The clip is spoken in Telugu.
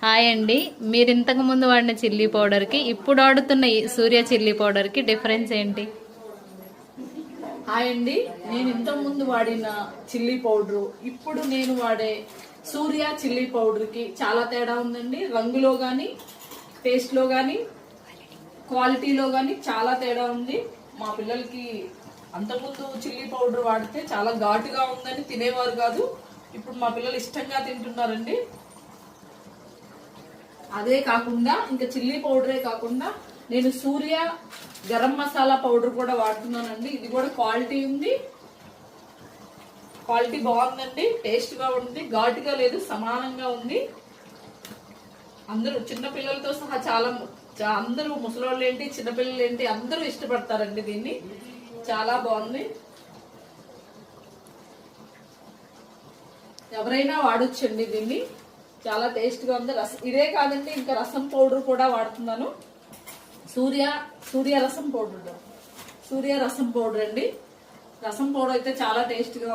హాయ్ అండి. మీరు ఇంతకు ముందు వాడిన చిల్లీ పౌడర్కి ఇప్పుడు వాడుతున్న ఈ సూర్య చిల్లీ పౌడర్కి డిఫరెన్స్ ఏంటి? హాయ్ అండి. నేను ఇంతకు ముందు వాడిన చిల్లీ పౌడర్ ఇప్పుడు నేను వాడే సూర్య చిల్లీ పౌడర్ కి చాలా తేడా ఉందండి. రంగులో గాని, టేస్ట్ లో గాని, క్వాలిటీలో గాని చాలా తేడా ఉంది. మా పిల్లలకి అంతకుముందు చిల్లీ పౌడర్ వాడితే చాలా ఘాటుగా ఉందని తినేవారు కాదు. ఇప్పుడు మా పిల్లలు ఇష్టంగా తింటున్నారండి. అదే కాకుండా ఇంకా చిల్లీ పౌడరే కాకుండా నేను సూర్య గరం మసాలా పౌడర్ కూడా వాడుతున్నానండి. ఇది కూడా క్వాలిటీ ఉంది, క్వాలిటీ బాగుందండి, టేస్ట్ గా ఉంది, ఘాటుగా లేదు, సమానంగా ఉంది. అందరూ చిన్న పిల్లలతో సహా అందరూ ముసలోళ్ళు ఏంటి, చిన్నపిల్లలు ఏంటి అందరూ ఇష్టపడతారండి దీన్ని. చాలా బాగుంది, ఎవరైనా వాడొచ్చండి దీన్ని. చాలా టేస్ట్ గా ఉంది. ఇదే కాదండి, ఇంకా రసం పౌడర్ కూడా వాడుతున్నాను. సూర్య రసం పౌడర్ అండి. రసం పౌడర్ అయితే చాలా టేస్ట్ గా